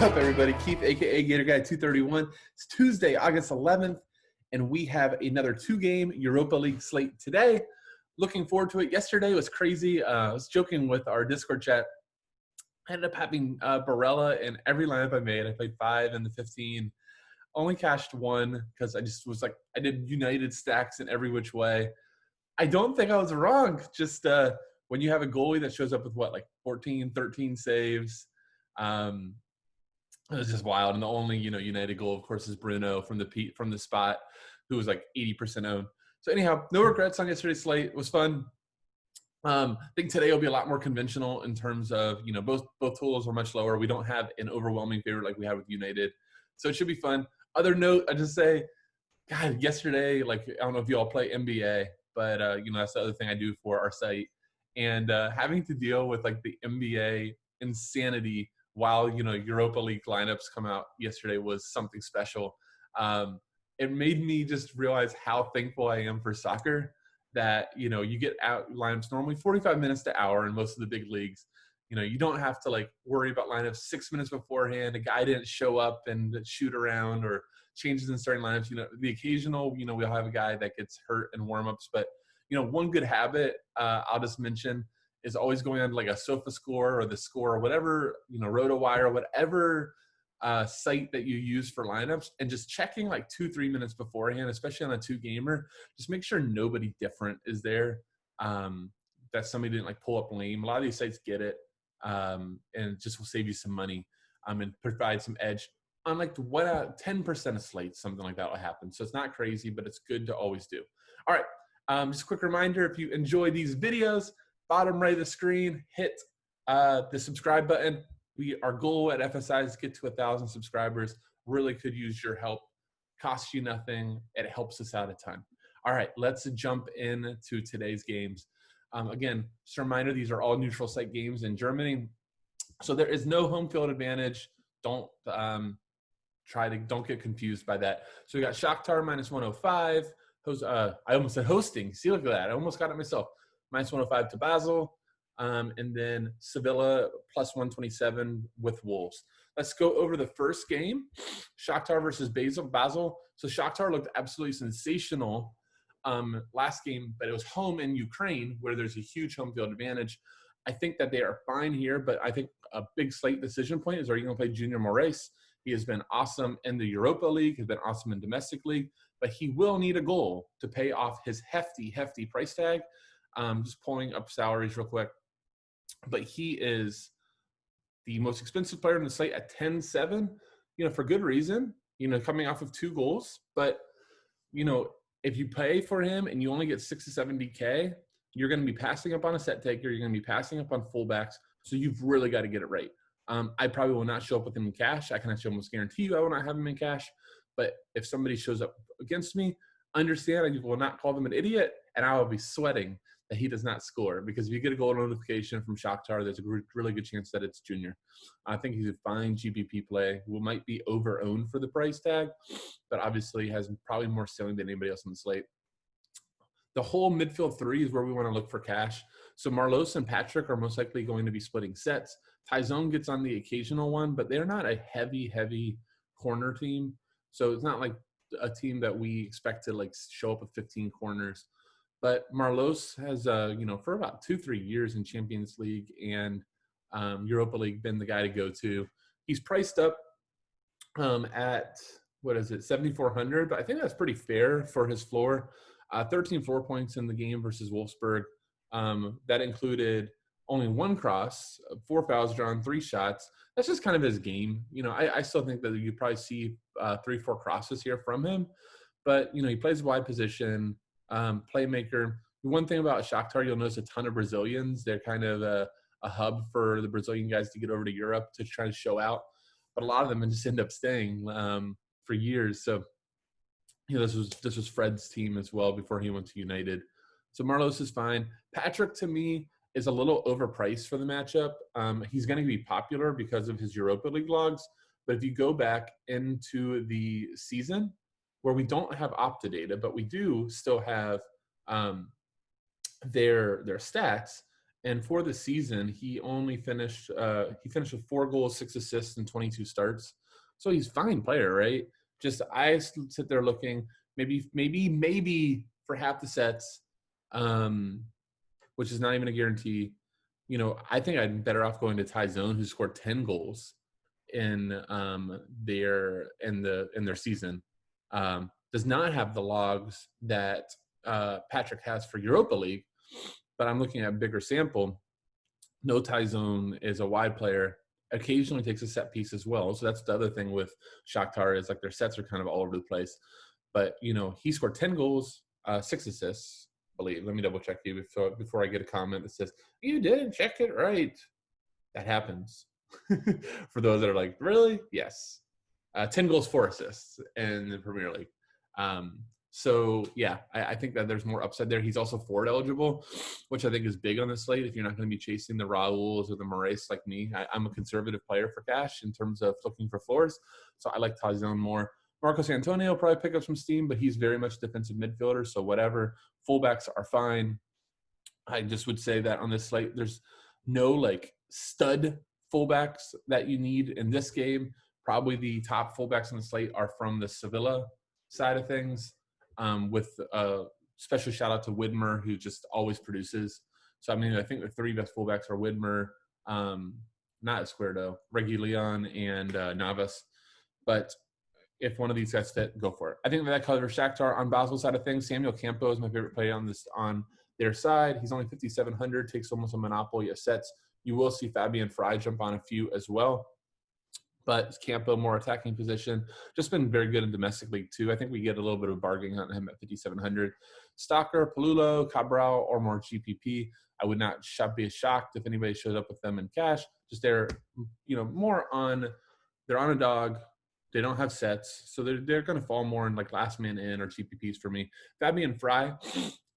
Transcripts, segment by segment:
up, everybody? Keith, aka Gator Guy 231. It's Tuesday, August 11th, and we have another two-game Europa League slate today. Looking forward to it. Yesterday was crazy. I was joking with our Discord chat. I ended up having Barella in every lineup I made. I played 5 in the 15. Only cashed 1 because I just was like, I did United stacks in every which way. I don't think I was wrong. Just when you have a goalie that shows up with what, like 14, 13 saves, it was just wild. And the only, United goal, of course, is Bruno from the spot, who was like 80% owned. So anyhow, no regrets on yesterday's slate. It was fun. I think today will be a lot more conventional in terms of, both totals are much lower. We don't have an overwhelming favorite like we had with United. So it should be fun. Other note, I just say, God, yesterday, like, I don't know if you all play NBA, but, that's the other thing I do for our site. And having to deal with, like, the NBA insanity while, Europa League lineups come out yesterday was something special. It made me just realize how thankful I am for soccer that, you get out lineups normally 45 minutes to hour in most of the big leagues. You don't have to, like, worry about lineups 6 minutes beforehand. A guy didn't show up and shoot around or changes in starting lineups. The occasional, we'll have a guy that gets hurt in warmups. But, one good habit I'll just mention is always going on like a SofaScore or the Score or whatever, RotoWire, whatever site that you use for lineups, and just checking like 2-3 minutes beforehand, especially on a 2-gamer. Just make sure nobody different is there. That somebody didn't like pull up lame. A lot of these sites get it, and it just will save you some money and provide some edge on like 10% of slates, something like that will happen. So it's not crazy, but it's good to always do. All right, just a quick reminder: if you enjoy these videos, bottom right of the screen, hit the subscribe button. Our goal at FSI is to get to 1,000 subscribers. Really could use your help. Costs you nothing. It helps us out a ton. All right, let's jump into today's games. Again, just a reminder, these are all neutral site games in Germany. So there is no home field advantage. Don't get confused by that. So we got Shaktar -105. I almost said hosting. See, look at that. I almost got it myself. -105 to Basil. And then Sevilla +127 with Wolves. Let's go over the first game, Shaktar versus Basil. So Shaktar looked absolutely sensational last game, but it was home in Ukraine where there's a huge home field advantage. I think that they are fine here, but I think a big slate decision point is, are you going to play Junior Moraes? He has been awesome in the Europa League, has been awesome in domestic league, but he will need a goal to pay off his hefty price tag. Just pulling up salaries real quick. But he is the most expensive player in the slate at 10.7, for good reason, coming off of 2 goals. But, if you pay for him and you only get 6 to 7 DK, you're going to be passing up on a set taker. You're going to be passing up on fullbacks. So you've really got to get it right. I probably will not show up with him in cash. I can actually almost guarantee you I will not have him in cash. But if somebody shows up against me, understand I will not call them an idiot, and I will be sweating that he does not score, because if you get a goal notification from Shaktar, there's a really good chance that it's Junior. I think he's a fine GBP play who might be over-owned for the price tag, but obviously has probably more ceiling than anybody else on the slate. The whole midfield 3 is where we want to look for cash. So Marlos and Patrick are most likely going to be splitting sets. Tyzone gets on the occasional one, but they're not a heavy corner team. So it's not like a team that we expect to like show up with 15 corners. But Marlos has, for about 2-3 years in Champions League and Europa League been the guy to go to. He's priced up at, 7,400, but I think that's pretty fair for his floor. 13 floor points in the game versus Wolfsburg. That included only 1 cross, 4 fouls drawn, 3 shots. That's just kind of his game. I still think that you probably see 3-4 crosses here from him. But, he plays wide position. Playmaker. The one thing about Shaktar, you'll notice a ton of Brazilians. They're kind of a hub for the Brazilian guys to get over to Europe to try to show out. But a lot of them just end up staying for years. So, this was Fred's team as well before he went to United. So Marlos is fine. Patrick, to me, is a little overpriced for the matchup. He's going to be popular because of his Europa League logs. But if you go back into the season, where we don't have Opta data, but we do still have their stats, And for the season, he only finished with 4 goals, 6 assists, and 22 starts. So he's a fine player, right? Just I sit there looking maybe for half the sets, which is not even a guarantee. I think I'm better off going to Ty Zone, who scored 10 goals in their season. Does not have the logs that Patrick has for Europa League, but I'm looking at a bigger sample. No Ty Zone is a wide player. Occasionally takes a set piece as well. So that's the other thing with Shaktar is like their sets are kind of all over the place. But he scored 10 goals, 6 assists. I believe. Let me double check you before I get a comment that says you didn't check it right. That happens. For those that are like, really? Yes. 10 goals, 4 assists in the Premier League. So, yeah, I think that there's more upside there. He's also forward eligible, which I think is big on the slate if you're not going to be chasing the Rauls or the Moraes like me. I'm a conservative player for cash in terms of looking for floors, so I like Ty Zone more. Marcos Antonio probably pick up some steam, but he's very much defensive midfielder, so whatever. Fullbacks are fine. I just would say that on this slate, there's no, like, stud fullbacks that you need in this game. Probably the top fullbacks on the slate are from the Sevilla side of things, with a special shout out to Widmer, who just always produces. So, I mean, I think the 3 best fullbacks are Widmer, not Esquerdo, Reguilon, and Navas. But if one of these guys fit, go for it. I think that covers Shaktar. On Basil's side of things, Samuel Campo is my favorite player on their side. He's only 5,700, takes almost a monopoly of sets. You will see Fabian Frye jump on a few as well. But Campo, more attacking position, just been very good in domestic league too. I think we get a little bit of bargaining on him at 5,700. Stocker, Palulo, Cabral, or more GPP. I would not be shocked if anybody shows up with them in cash. Just they're, more on, they're on a dog. They don't have sets, so they're going to fall more in like last man in or GPPs for me. Fabian Frye,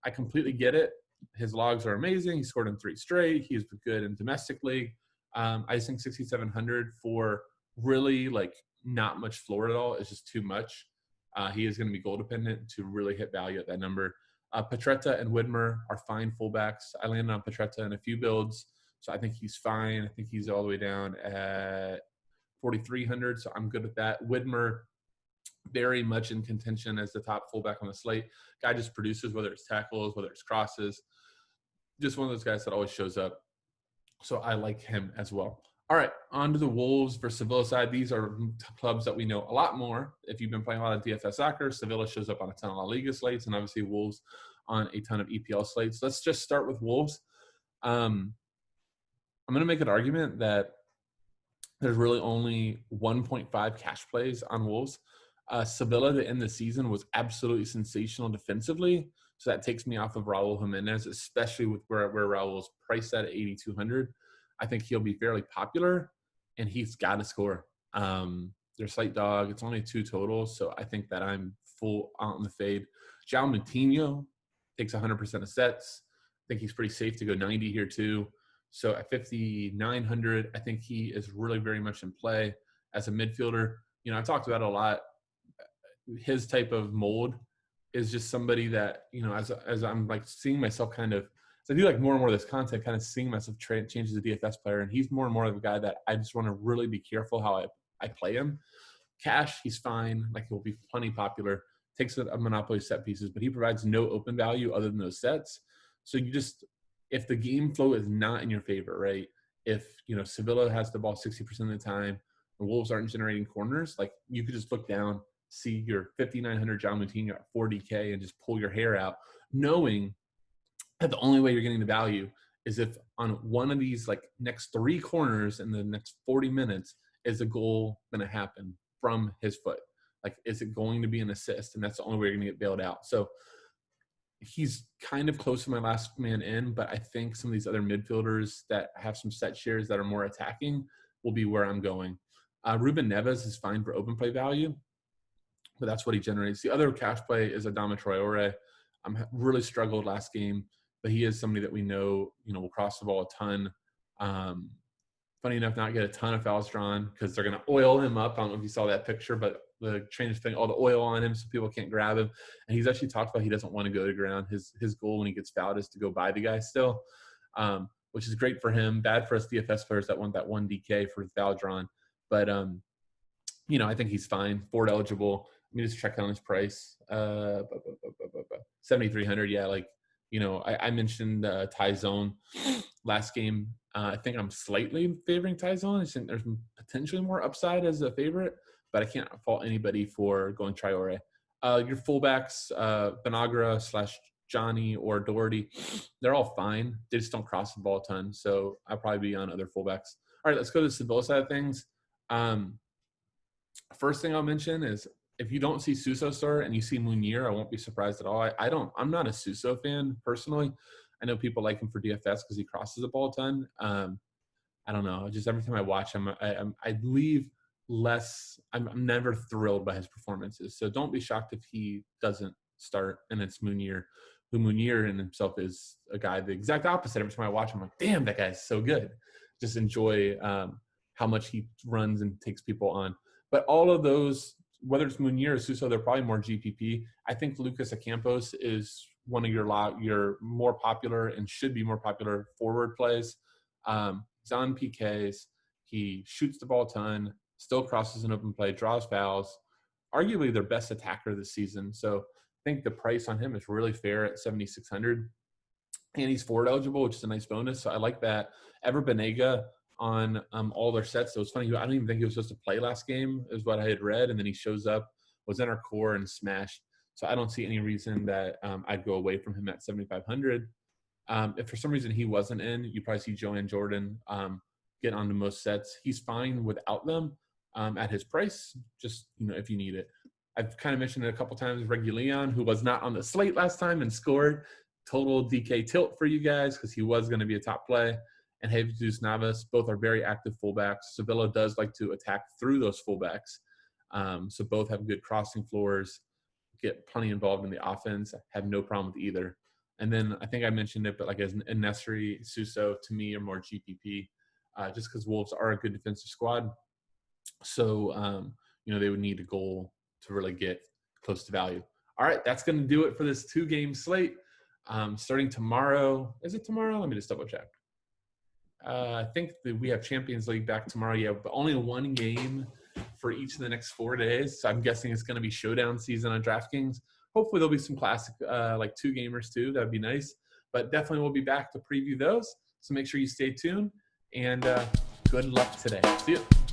I completely get it. His logs are amazing. He scored in 3 straight. He's good in domestic league. I just think 6,700 for really like not much floor at all is just too much. He is going to be goal dependent to really hit value at that number. Petretta and Widmer are fine fullbacks. I landed on Petretta in a few builds, so I think he's fine. I think he's all the way down at 4,300, so I'm good with that. Widmer, very much in contention as the top fullback on the slate. Guy just produces, whether it's tackles, whether it's crosses. Just one of those guys that always shows up. So I like him as well. All right, on to the Wolves versus Sevilla side. These are clubs that we know a lot more. If you've been playing a lot of DFS soccer, Sevilla shows up on a ton of La Liga slates, and obviously Wolves on a ton of EPL slates. Let's just start with Wolves. I'm going to make an argument that there's really only 1.5 cash plays on Wolves. Sevilla to end the season was absolutely sensational defensively, so that takes me off of Raul Jimenez, especially with where Raul's priced at 8,200. I think he'll be fairly popular, and he's got to score. They're slight dog. It's only 2 total, so I think that I'm full out on the fade. João Moutinho takes 100% of sets. I think he's pretty safe to go 90 here too. So at 5,900, I think he is really very much in play as a midfielder. I talked about it a lot. His type of mold is just somebody that, as I'm like seeing myself kind of, so I do like more and more of this content, kind of seeing myself change as a DFS player. And he's more and more of a guy that I just want to really be careful how I play him. Cash, he's fine. Like, he'll be plenty popular. Takes a monopoly set pieces, but he provides no open value other than those sets. So if the game flow is not in your favor, right? If, Sevilla has the ball 60% of the time, the Wolves aren't generating corners, like, you could just look down, see your 5,900 João Moutinho at 40K and just pull your hair out, knowing that the only way you're getting the value is if on one of these, like, next 3 corners in the next 40 minutes is a goal going to happen from his foot. Like, is it going to be an assist? And that's the only way you're going to get bailed out. So he's kind of close to my last man in, but I think some of these other midfielders that have some set shares that are more attacking will be where I'm going. Ruben Neves is fine for open play value, but that's what he generates. The other cash play is Adama Traore. Really struggled last game, but he is somebody that we know, will cross the ball a ton. Funny enough, not get a ton of fouls drawn because they're going to oil him up. I don't know if you saw that picture, but the trainers putting all the oil on him so people can't grab him. And he's actually talked about he doesn't want to go to ground. His goal when he gets fouled is to go by the guy still. But which is great for him. Bad for us DFS players that want that 1 DK for foul drawn. But, you know, I think he's fine. Forward eligible. Let me just check on his price. 7,300. Yeah, like, you know, I mentioned Ty Zone last game. I think I'm slightly favoring Ty Zone. I think there's potentially more upside as a favorite, but I can't fault anybody for going Traore. Your fullbacks, Benagra / Johnny or Doherty, they're all fine. They just don't cross the ball a ton, so I'll probably be on other fullbacks. All right, let's go to the Sevilla side of things. First thing I'll mention is if you don't see Suso start and you see Munir, I won't be surprised at all. I'm not a Suso fan personally. I know people like him for DFS because he crosses the ball a ton. I don't know. Just every time I watch him, I leave less. I'm never thrilled by his performances. So don't be shocked if he doesn't start and it's Munir, who Munir in himself is a guy the exact opposite. Every time I watch him, I'm like, damn, that guy's so good. Just enjoy how much he runs and takes people on. But all of those, whether it's Munir or Suso, they're probably more GPP. I think Lucas Ocampos is one of your more popular and should be more popular forward plays. He's on PKs. He shoots the ball a ton, still crosses an open play, draws fouls, arguably their best attacker this season. So I think the price on him is really fair at 7,600. And he's forward eligible, which is a nice bonus. So I like that. Ever Banega on all their sets. So it was funny. I don't even think he was supposed to play last game is what I had read. And then he shows up, was in our core and smashed. So I don't see any reason that I'd go away from him at 7,500. If for some reason he wasn't in, you probably see Joanne Jordan get onto most sets. He's fine without them at his price, just, you know, if you need it. I've kind of mentioned it a couple times. Reguilon, who was not on the slate last time and scored, total DK tilt for you guys because he was going to be a top play. And Jesus Navas, both are very active fullbacks. Sevilla does like to attack through those fullbacks. So both have good crossing floors, get plenty involved in the offense, have no problem with either. And then I think I mentioned it, but like as Nesri, Suso, to me, are more GPP just because Wolves are a good defensive squad. So, you know, they would need a goal to really get close to value. All right, that's going to do it for this 2-game slate. Starting tomorrow. Is it tomorrow? Let me just double check. I think that we have Champions League back tomorrow. Yeah, but only 1 game for each of the next 4 days. So I'm guessing it's going to be showdown season on DraftKings. Hopefully there'll be some classic like 2-gamers too. That'd be nice. But definitely we'll be back to preview those. So make sure you stay tuned. And good luck today. See you.